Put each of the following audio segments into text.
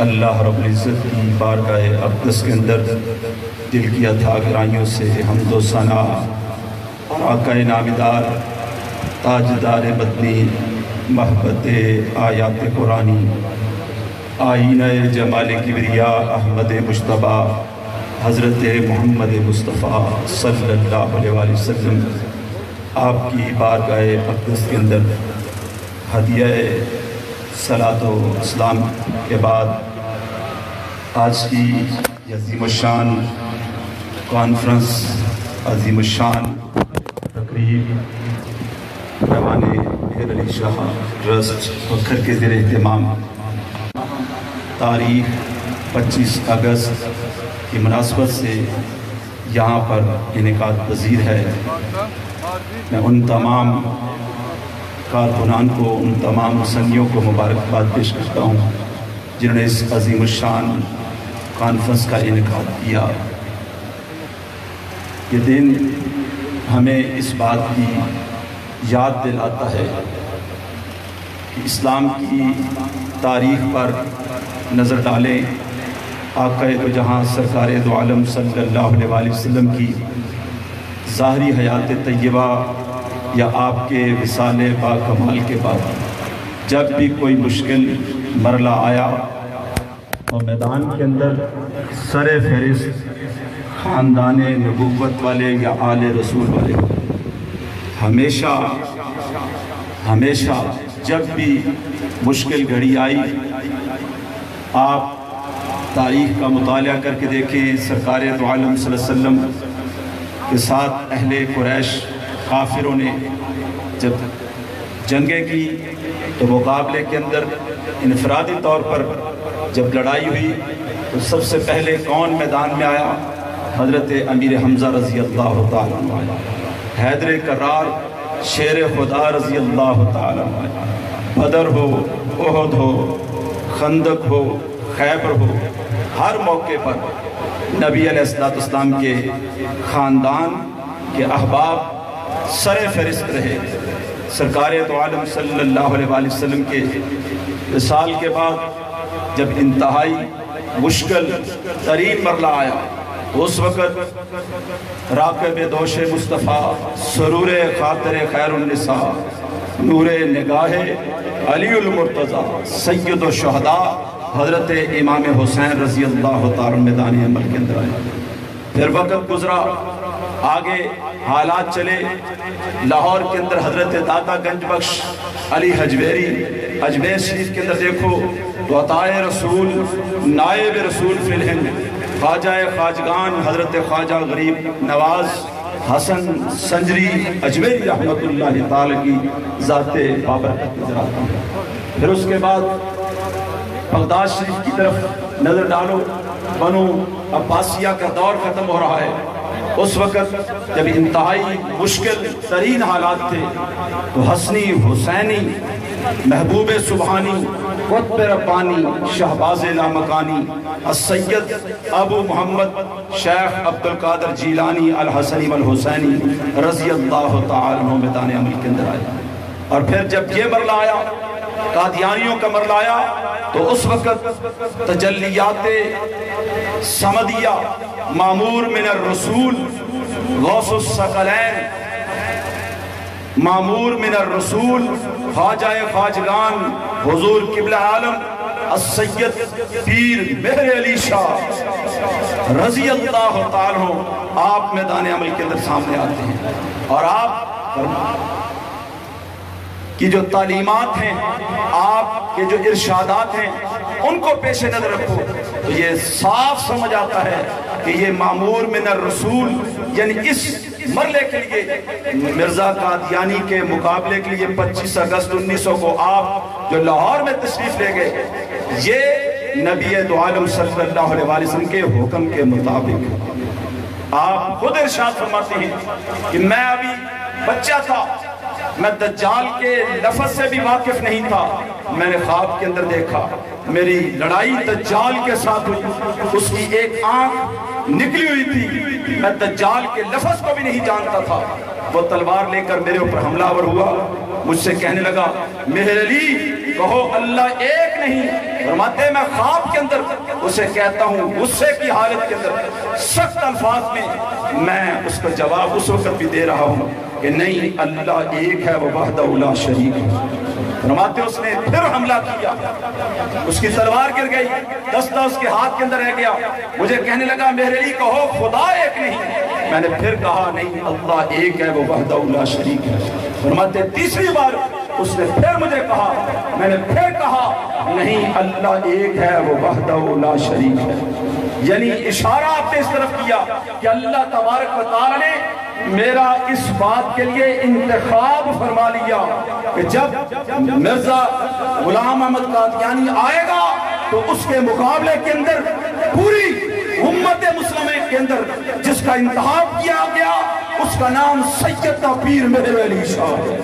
اللہ رب العزت کی بارگاہ اقدس کے اندر دل کی اتھا گہرائیوں سے حمد و ثنا اور آقا نامدار تاجدار مدنی محبت آیات قرآنی آئینہ جمال کبریا احمد مجتبیٰ حضرت محمد مصطفیٰ صلی اللہ علیہ وآلہ وسلم آپ کی بارگاہ اقدس کے اندر ہدیہ صلاۃ و اسلام کے بعد آج کی عظیم الشان کانفرنس، عظیم الشان تقریب جوان مہر علی شاہ ٹرسٹ وکھر کے زیر اہتمام تاریخ 25 اگست کی مناسبت سے یہاں پر انعقاد پذیر ہے۔ میں ان تمام کارکنان کو، ان تمام مسنیوں کو مبارکباد پیش کرتا ہوں جنہوں نے اس عظیم الشان کانفرنس کا انعقاد کیا۔ یہ دن ہمیں اس بات کی یاد دلاتا ہے کہ اسلام کی تاریخ پر نظر ڈالیں، آقا دو جہاں سرکار دو عالم صلی اللہ علیہ وآلہ وسلم کی ظاہری حیات طیبہ یا آپ کے وصال با کمال کے بعد جب بھی کوئی مشکل مرحلہ آیا تو میدان کے اندر سر فہرست خاندان نبوت والے یا آل رسول والے ہمیشہ جب بھی مشکل گھڑی آئی، آپ تاریخ کا مطالعہ کر کے دیکھیں، سرکار دو عالم صلی اللہ علیہ وسلم کے ساتھ اہل قریش کافروں نے جب جنگیں کی تو مقابلے کے اندر انفرادی طور پر جب لڑائی ہوئی تو سب سے پہلے کون میدان میں آیا؟ حضرت امیر حمزہ رضی اللہ تعالیٰ عنہ، حیدر کرار شیر خدا رضی اللہ تعالیٰ عنہ۔ بدر ہو، احد ہو، خندق ہو، خیبر ہو، ہر موقع پر نبی علیہ السلام کے خاندان کے احباب سر فہرست رہے۔ سرکار دو عالم صلی اللہ علیہ وآلہ وسلم کے وصال کے بعد جب انتہائی مشکل ترین مرحلہ آیا تو اس وقت راکب دوش مصطفیٰ، سرور خاطر خیر النساء، نور نگاہ علی المرتضیٰ، سید الشہداء حضرت امام حسین رضی اللہ تعالیٰ میدان عمل کے اندر آئے۔ پھر وقت گزرا، آگے حالات چلے، لاہور کے اندر حضرت داتا گنج بخش علی حجویری، اجمیر شریف کے اندر دیکھو تو عطائے رسول نائب رسول فی الہند خواجہ خواجگان حضرت خواجہ غریب نواز حسن سنجری اجمیری رحمت اللہ تعالیٰ کی ذات بابرکت نظر آتا ہے۔ پھر اس کے بعد بغداد شریف کی طرف نظر ڈالو، بنو عباسیہ کا دور ختم ہو رہا ہے۔ اس وقت جب انتہائی مشکل ترین حالات تھے تو حسنی حسینی، محبوب سبحانی، قطب ربانی، شہباز لامکانی، السید ابو محمد شیخ عبدالقادر جیلانی الحسنی والحسینی رضی اللہ تعالیٰ عنہ میدان عمل کے اندر آئے۔ اور پھر جب یہ مرحلہ آیا، قادیانیوں کا مرحلہ آیا، تو اس وقت تجلیات سمدیہ، معمور من الرسول، غوث الثقلین، معمور من الرسول، خواجہ خواجگان، حضور قبلہ عالم السید پیر مہر علی شاہ رضی اللہ تعالیٰ عنہ آپ میدان عمل کے اندر سامنے آتے ہیں۔ اور آپ کی جو تعلیمات ہیں، آپ کے جو ارشادات ہیں، ان کو پیش نظر رکھو تو یہ صاف سمجھ آتا ہے کہ یہ معمور من الرسول، یعنی اس مرحلے کے لیے مرزا قادیانی کے مقابلے کے لیے 25 اگست 1900 کو آپ جو لاہور میں تشریف لے گئے، یہ نبی دو عالم صلی اللہ علیہ وآلہ وسلم کے حکم کے مطابق آپ خود ارشاد فرماتے ہیں کہ میں ابھی بچہ تھا، میں دجال کے لفظ سے بھی واقف نہیں تھا، میں نے خواب کے اندر دیکھا میری لڑائی دجال کے ساتھ ہوئی، اس کی ایک آنکھ نکلی ہوئی تھی، میں دجال کے لفظ کو بھی نہیں جانتا تھا، وہ تلوار لے کر میرے اوپر حملہ آور ہوا، مجھ سے کہنے لگا مہر علی کہو اللہ ایک نہیں فرماتے ہیں میں خواب کے اندر اسے کہتا ہوں غصے کی حالت کے اندر سخت الفاظ میں اس کا جواب اس وقت بھی دے رہا ہوں کہ نہیں اللہ ایک ہے وہ وحدہ لا شریک ہے۔ فرماتے اس نے پھر حملہ کیا، اس کی تلوار گر گئی، دستہ اس کے ہاتھ کے اندر رہ گیا، مجھے کہنے لگا میرے لیے کہو خدا ایک نہیں، میں نے پھر کہا نہیں اللہ ایک ہے وہ وحدہ لا شریک ہے۔ فرماتے تیسری بار اس نے پھر مجھے کہا، میں نے پھر کہا نہیں اللہ ایک ہے وہ وحدہ لا شریک ہے۔ یعنی اشارہ آپ نے اس طرف کیا کہ اللہ تبارک و تعالی نے میرا اس بات کے لیے انتخاب فرما لیا کہ جب مرزا غلام احمد قادیانی آئے گا تو اس کے مقابلے کے اندر پوری امت مسلمہ کے اندر جس کا انتخاب کیا گیا اس کا نام سیدنا پیر مہر علی شاہ ہے۔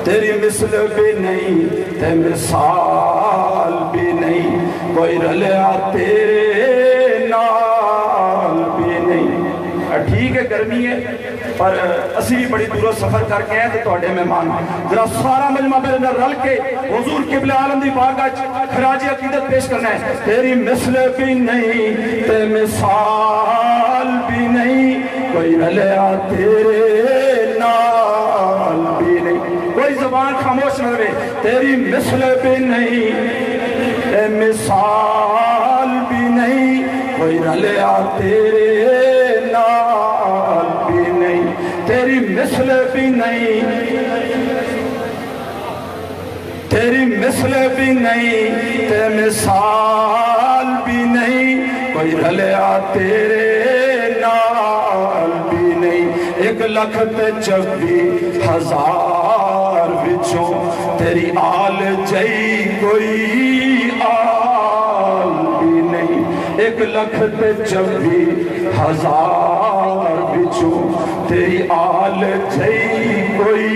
تیری مثل بھی نہیں تے مثال بھی نہیں، کوئی رلیا تیرے نال بھی نہیں۔ ٹھیک ہے گرمی ہے پر اسی بھی بڑی دور سفر کر کے ہیں تو توڑے مہمان ذرا سارا مجمع میرے اندر رل کے حضور قبلہ عالم دی بارگاہ خراج عقیدت پیش کرنا ہے۔ تیری مثل بھی نہیں تے مثال بھی نہیں، کوئی رلیا تیرے نال بھی نہیں۔ کوئی زبان خاموش نہ رہے۔ تیری مثل بھی نہیں تے مثال بھی نہیں، کوئی رلیا تیرے نال بھی نہیں، تیری مثل بھی نہیں، تیری مثل بھی نہیں تے مثال بھی نہیں، کوئی رلیا تیرے نال بھی نہیں۔ 1,26,000 بچوں تیری آل جئی کوئی آل بھی نہیں۔ 1,26,000 بچوں تیری آل جئی کوئی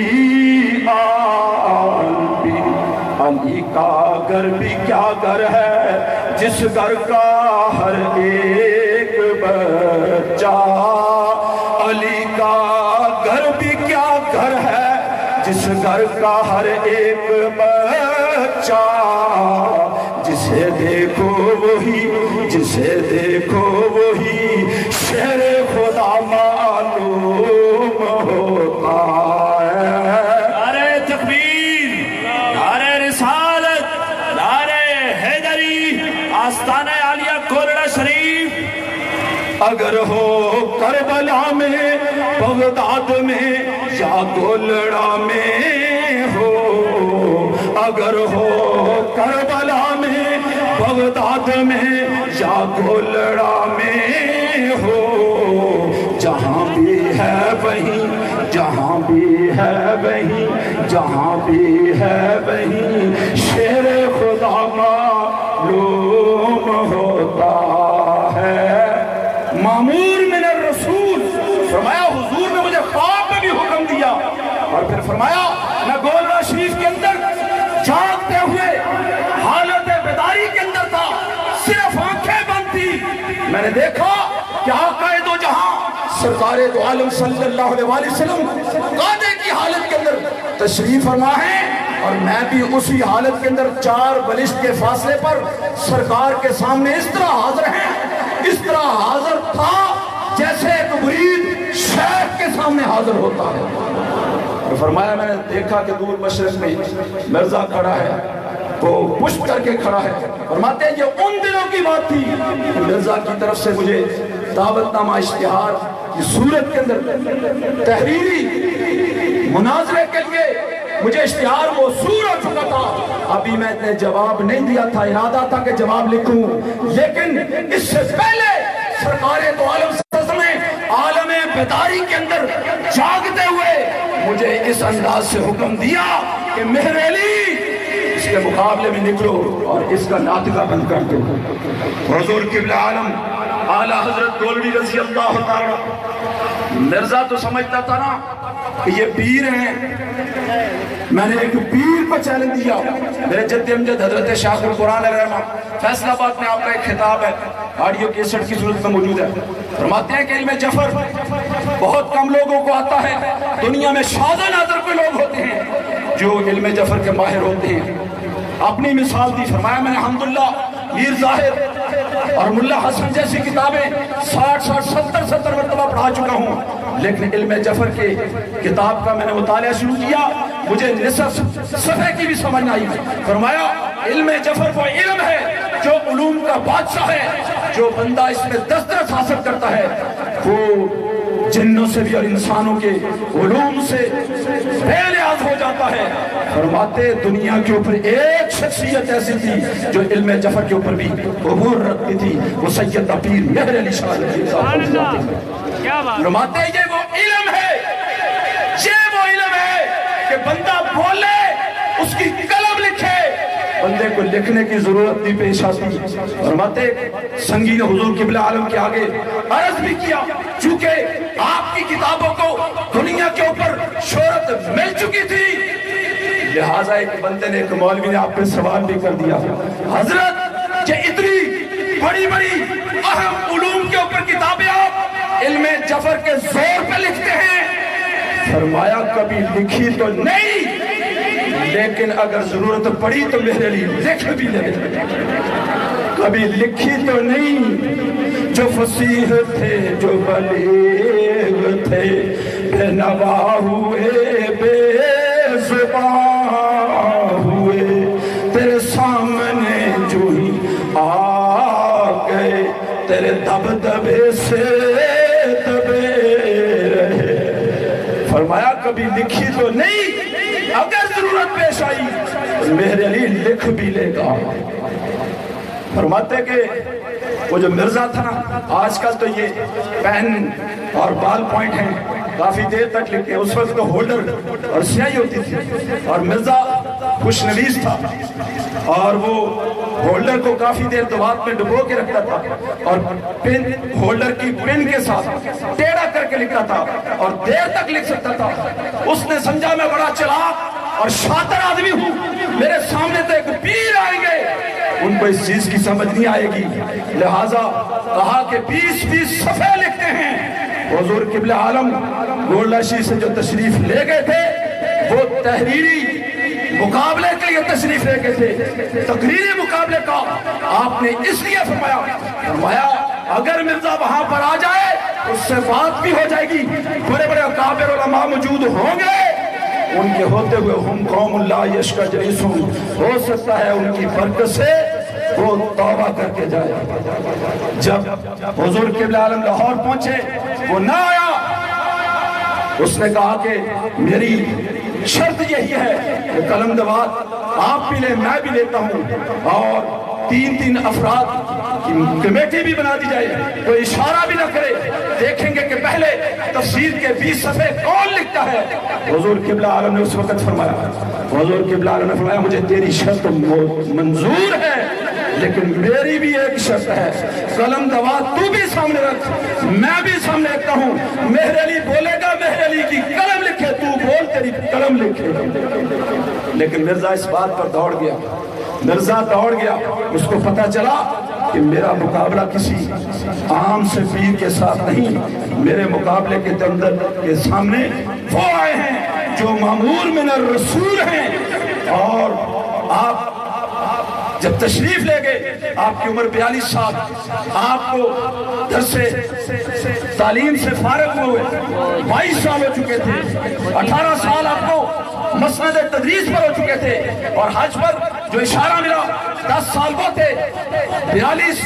آل بھی نہیں۔ علی کا گھر بھی کیا گھر ہے جس گھر کا ہر ایک بچہ، علی کا گھر بھی کیا گھر ہے جس گھر کا ہر ایک بچہ، جسے دیکھو وہی جسے دیکھو وہی شہر خدا معلوم ہوتا ہے۔ نعرہ تکبیر، نعرہ رسالت، نعرہ حیدری، آستانہ عالیہ کولڑا شریف۔ اگر ہو کربلا میں بغداد میں یا کولڑا میں ہو، اگر ہو کربلا میں بغداد میں یا کولڑا میں ہو، جہاں بھی ہے وہیں جہاں بھی ہے وہیں جہاں بھی ہے وہیں شیر خدا معلوم ہوتا ہے۔ مامور من الرسول، فرمایا حضور نے مجھے خواب میں بھی حکم دیا اور پھر فرمایا میں گولڑا شریف کے اندر جاگتے ہوئے حالت بیداری کے اندر تھا، صرف آنکھیں بند تھی، میں نے دیکھا کہ آقا دو جہاں سرکار دو عالم صلی اللہ علیہ وسلم قادے کی حالت کے اندر تشریف فرما ہے، اور میں بھی اسی حالت کے اندر 4 بلشت کے فاصلے پر سرکار کے سامنے اس طرح حاضر ہیں، اس طرح حاضر تھا جیسے ایک مرید شیخ کے سامنے حاضر ہوتا ہے۔ فرمایا میں نے دیکھا کہ دور مشرق میں مرزا کھڑا ہے، وہ پشت کر کے کھڑا ہے۔ فرماتے ہیں یہ ان دنوں کی بات تھی، مرزا کی طرف سے مجھے دعوت نامہ اشتہار کی صورت کے اندر تحریری مناظرے کے لیے مجھے اشتہار وہ صورت چکا تھا۔ ابھی میں نے جواب نہیں دیا تھا، ارادہ تھا کہ جواب لکھوں، لیکن اس سے پہلے سرکار دو عالم صلی اللہ علیہ وسلم عالم بیداری کے اندر جاگتے ہوئے مجھے اس انداز سے حکم دیا کہ مہر علی اس کے مقابلے میں نکلو اور اس کا ناطقہ بند کر دو۔ حضور قبلہ عالم اعلیٰ حضرت گولڑی رضی اللہ تعالیٰ، مرزا تو سمجھتا تھا نا کہ یہ پیر ہیں، میں نے ایک پیر کو چیلنج دیا۔ میرے جد امجد حضرت شاہ القرآن علیہ رحمہ فیصلہ آباد میں آپ کا ایک خطاب ہے، آڈیو کیسٹ کی صورت میں موجود ہے۔ فرماتے ہیں کہ علم جفر بہت کم لوگوں کو آتا ہے، دنیا میں شاذ و نادر کوئی لوگ ہوتے ہیں جو علم جفر کے ماہر ہوتے ہیں۔ اپنی مثال دی، فرمایا میں نے الحمدللہ میر ظاہر اور ملا حسن جیسی کتابیں 60-70 مرتبہ پڑھا چکا ہوں، لیکن علم جعفر کے کتاب کا میں نے مطالعہ شروع کیا، مجھے نصف صفحے کی بھی سمجھ نہ آئی۔ فرمایا علم جعفر وہ علم ہے جو علوم کا بادشاہ ہے، جو بندہ اس میں دسترس حاصل کرتا ہے وہ جنوں سے بھی اور انسانوں کے علوم سے بے نیاز ہو جاتا ہے۔ فرماتے دنیا کے اوپر ایک شخصیت ایسی تھی جو علم جعفر کے اوپر بھی عبور رکھتی تھی، وہ سید پیر مہر علی شاہ رضی اللہ عنہ۔ فرماتے یہ وہ علم ہے، یہ وہ علم ہے کہ بندہ بولے اس کی قلم لکھے، بندے کو لکھنے کی ضرورت نہیں پیش آتی۔ فرماتے سنگین حضور قبلہ عالم کے آگے عرض بھی کیا، چونکہ آپ کی کتابوں کو دنیا کے اوپر شہرت مل چکی تھی، لہٰذا ایک بندے نے، ایک مولوی نے آپ پہ سوال بھی کر دیا، حضرت کہ اتنی بڑی بڑی اہم علوم کے اوپر کتابیں آپ علم جعفر کے زور پہ لکھتے ہیں؟ فرمایا کبھی لکھی تو نہیں، لیکن اگر ضرورت پڑی تو میرے لیے لکھ بھی لے۔ کبھی لکھی تو نہیں، جو فصیح تھے جو بلیغ تھے بے نوا ہوئے بے زباں ہوئے، تیرے سامنے جو ہی آ گئے تیرے دبدبے سے دبے رہے۔ فرمایا کبھی لکھی تو نہیں، اگر ضرورت پیش آئی میرے علی لکھ بھی لے گا۔ فرماتے کہ وہ جو مرزا تھا نا، آج کل تو یہ پین اور بال پوائنٹ ہیں، کافی دیر تک لکھتے ہیں، اس وقت تو ہولڈر اور سیاہی ہوتی تھی، اور مرزا خوش نویس تھا اور وہ ہولڈر کو کافی دیر دوات میں ڈبو کے رکھتا تھا اور پن ہولڈر کی پن کے ساتھ ٹیڑھا کر کے لکھتا تھا اور دیر تک لکھ سکتا تھا۔ اس نے سمجھا میں بڑا چلاک اور شاطر آدمی ہوں، میرے سامنے تو ایک پیر آئیں گے، ان کو اس چیز کی سمجھ نہیں آئے گی، لہٰذا کہا کہ 20 صفحے لکھتے ہیں۔ حضور قبلہ عالم گولڈاشی سے جو تشریف لے گئے تھے وہ تحریری مقابلے کے لیے تشریف لے گئے تھے، تقریری مقابلے کا آپ نے اس لیے فرمایا اگر مرزا وہاں پر آ جائے اس سے بات بھی ہو جائے گی، بڑے بڑے اکابر علماء موجود ہوں گے، ان کے ہوتے ہوئے ہم قوم اللہ یشکا جلیسون، ہو سکتا ہے ان کی برکت سے وہ توبہ کر کے جائے۔ جب حضور قبلہ عالم لاہور پہنچے وہ نہ آیا، اس نے کہا کہ میری شرط یہی ہے کہ قلم دوات آپ بھی لیں میں بھی لیتا ہوں، اور 3 افراد کی کمیٹی بھی بنا دی جائے، کوئی اشارہ بھی نہ کرے، دیکھیں گے کہ پہلے تفسیر کے 20 صفحے کون لکھتا ہے۔ حضور قبلہ عالم نے اس وقت فرمایا، حضور قبلہ عالم نے فرمایا مجھے تیری شرط منظور ہے، لیکن میری بھی ایک شرط ہے، قلم دوات تو بھی سامنے رکھ، میں بھی سامنے رکھتا ہوں، مہر علی بولے گا مہر علی کی قلم لکھے، تو بول تیری قلم لکھے۔ لیکن مرزا اس بات پر دوڑ گیا، مرزا دوڑ گیا، اس کو پتا چلا کہ میرا مقابلہ کسی عام سے پیر کے ساتھ نہیں، میرے مقابلے کے اندر کے سامنے وہ آئے ہیں جو مامور من الرسول ہیں، اور آپ جب تشریف لے گئے آپ کی عمر 42 سال، آپ کو درس تعلیم سے فارغ ہوئے 22 سال ہو چکے تھے، 18 سال آپ کو مسند تدریس پر ہو چکے تھے، اور حج پر جو اشارہ ملا 10 سال وہ تھے، 42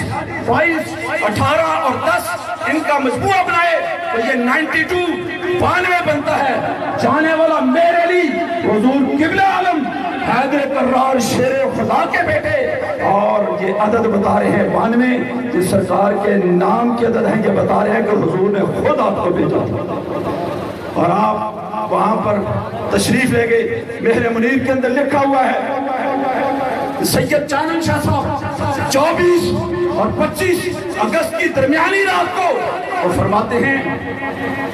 22 18 اور 10 ان کا مجموعہ بنائے تو یہ 92 بنتا ہے۔ جانے والا میرے علی حضور قبلہ عالم حیدر کرار شیر خدا کے بیٹے، اور یہ عدد بتا رہے ہیں 92، جس سرکار کے نام کی عدد ہیں، یہ بتا رہے ہیں کہ حضور نے خود آپ کو بھیجا، اور آپ وہاں پر تشریف لے گئے۔ مہر منیر کے اندر لکھا ہوا ہے سید چانن شاہ صاحب 24 اور 25 اگست کی درمیانی رات کو وہ فرماتے ہیں،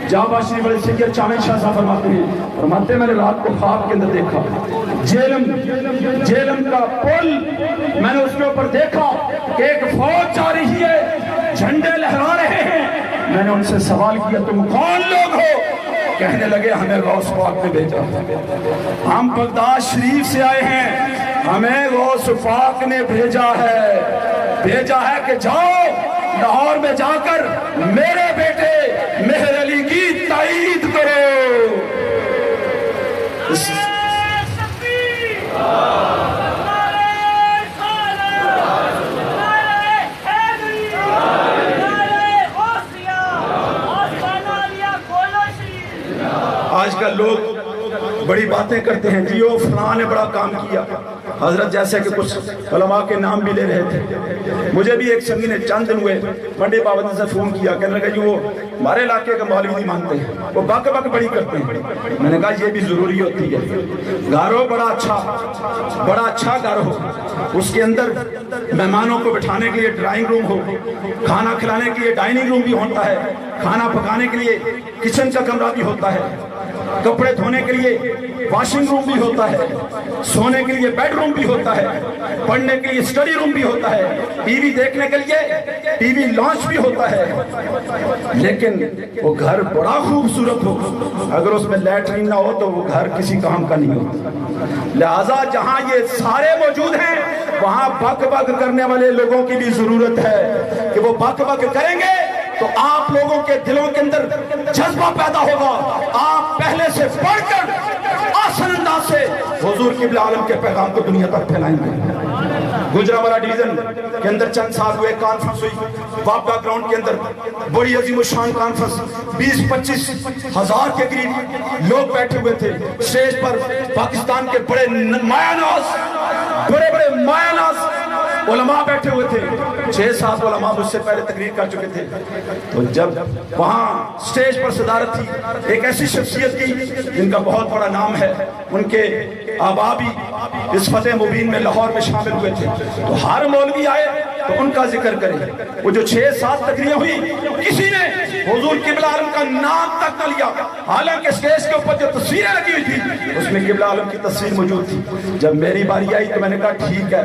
جابا شریف علیہ سید چانن شاہ صاحب فرماتے ہیں میں نے رات کو خواب کے اندر دیکھا جیلم کا پل، میں نے اس کے اوپر دیکھا کہ ایک فوج جا رہی ہے، جھنڈے لہرا رہے ہیں، میں نے ان سے سوال کیا تم کون لوگ ہو؟ کہنے لگے ہمیں غوث پاک نے بھیجا، ہم بغداد شریف سے آئے ہیں، ہمیں غوث پاک نے بھیجا ہے کہ جاؤ لاہور میں جا کر میرے بیٹے مہر علی کی تائید کرو. آج کل لوگ بڑی باتیں کرتے ہیں، جی وہ فلاں نے بڑا کام کیا. حضرت جیسے کہ کچھ علماء کے نام بھی لے رہے تھے. مجھے بھی ایک سنگی نے چند دن ہوئے منڈی پابندی سے فون کیا، کہنے لگا جی وہ ہمارے علاقے کا مولوی نہیں مانتے ہیں، وہ بک بڑی کرتے ہیں. میں نے کہا یہ بھی ضروری ہوتی ہے. گھر ہو بڑا اچھا گھر ہو، اس کے اندر مہمانوں کو بٹھانے کے لیے ڈرائنگ روم ہو، کھانا کھلانے کے لیے ڈائننگ روم بھی ہوتا ہے، کھانا پکانے کے لیے کچن کا کمرہ بھی ہوتا ہے، کپڑے دھونے کے لیے واشنگ روم بھی ہوتا ہے، سونے کے لیے بیڈ روم بھی ہوتا ہے، پڑھنے کے لیے اسٹڈی روم بھی ہوتا ہے، ٹی وی دیکھنے کے لیے ٹی وی لانچ بھی ہوتا ہے. لیکن وہ گھر بڑا خوبصورت ہو، اگر اس میں لیٹرین نہ ہو تو وہ گھر کسی کام کا نہیں ہوتا. لہٰذا جہاں یہ سارے موجود ہیں وہاں بک کرنے والے لوگوں کی بھی ضرورت ہے کہ وہ بک کریں گے تو آپ لوگوں کے دلوں کے اندر جذبہ پیدا ہوگا. آپ پہلے سے بڑھ کر آسن انداز سے حضور قبلہ عالم کے پیغام کو دنیا تک پھیلائیں گے. گجرانوالہ ڈویژن کے اندر چند سال ہوئے کانفرنس ہوئی وابڈا گراؤنڈ کے اندر، بڑی عظیم الشان کانفرنس، 20-25 ہزار کے قریب لوگ بیٹھے ہوئے تھے. اسٹیج پر پاکستان کے بڑے مایہ ناز علماء بیٹھے ہوئے تھے. 6-7 علماء مجھ سے پہلے تقریر کر چکے تھے. تو جب وہاں سٹیج پر صدارت تھی ایک ایسی شخصیت کی جن کا بہت بڑا نام ہے، ان کے آبا بھی اس فتح مبین میں لاہور میں شامل ہوئے تھے. تو ہر مولوی آئے تو ان کا ذکر کریں. وہ جو 6-7 تقریریں ہوئی کسی نے حضور قبلہ عالم کا نام تک نہ لیا، حالانکہ سٹیج کے اوپر جو تصویریں لگی ہوئی تھی اس میں قبلہ عالم کی تصویر موجود تھی. جب میری باری آئی تو میں نے کہا ٹھیک ہے،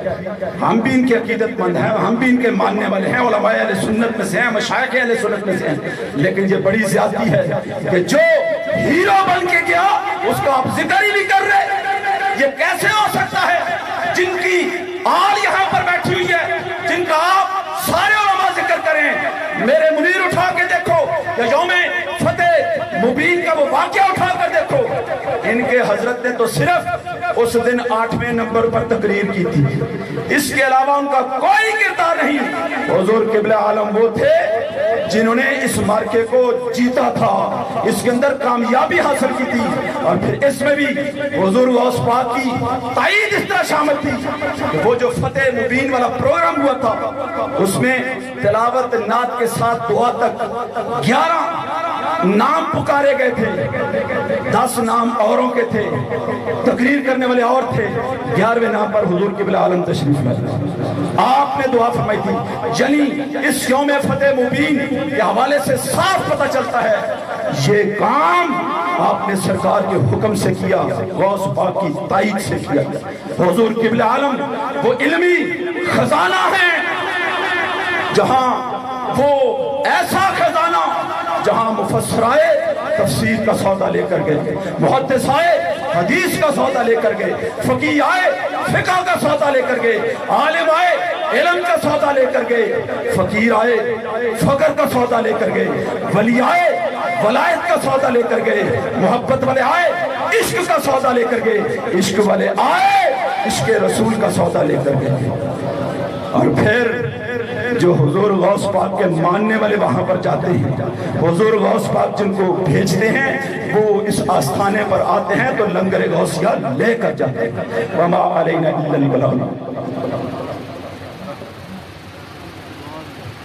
ہم بھی ان کے عقیدت مند ہیں، ہم بھی ان کے ماننے والے ہیں، علماء اہل سنت میں سے ہیں، مشائخ اہل سنت میں سے ہیں، لیکن یہ بڑی زیادتی ہے کہ جو ہیرو بن کے گیا اس کا آپ ذکر ہی نہیں کر رہے. یہ کیسے ہو سکتا ہے جن کی آل یہاں پر بیٹھی ہوئی ہے، جن کا آپ سارے علماء ذکر کریں. میرے منیر اٹھا کے دیکھو یا یوم فتح مبین کا وہ واقعہ اٹھا کر دیکھو. ان کے حضرت نے تو صرف اس دن 8ویں نمبر پر تقریر کی تھی، اس کے علاوہ ان کا کوئی کردار نہیں. حضور قبلہ عالم وہ تھے جنہوں نے اس مارکے کو جیتا تھا، اس کے اندر کامیابی حاصل کی تھی، اور پھر اس میں بھی حضور غوث پاک کی تائید اس طرح شامل تھی کہ وہ جو فتح مبین والا پروگرام ہوا تھا اس میں تلاوت نعت کے ساتھ دعا تک 11 نام پکارے گئے تھے، 10 نام اوروں کے تھے، تقریر کرنے والے اور تھے، 11ویں نام پر حضور قبلہ عالم تشریف لائے. آپ نے دعا فرمائی تھی. یعنی اس یوم فتح مبین کے حوالے سے صاف پتہ چلتا ہے یہ کام آپ نے سرکار کے حکم سے کیا، غوث پاک کی تائید سے کیا. حضور قبلہ عالم وہ علمی خزانہ ہے جہاں وہ ایسا خزانہ جہاں مفسرائے تفسیر کا سودا لے کر گئے، محدث آئے حدیث کا سودا لے کر گئے، فقیہ آئے فقہ کا سودا لے کر گئے، عالم آئے علم کا سودا لے کر گئے، فقیر آئے فقر کا سودا لے کر گئے، ولی آئے ولایت کا سودا لے کر گئے، محبت والے آئے عشق کا سودا لے کر گئے، عشق والے آئے عشق رسول کا سودا لے کر گئے. اور پھر جو حضور غوث پاک کے ماننے والے وہاں پر جاتے ہیں، حضور غوث پاک جن کو بھیجتے ہیں وہ اس آستانے پر آتے ہیں تو لنگر غوثیہ لے کر جاتے ہیں. وما علینا الا البلاغ.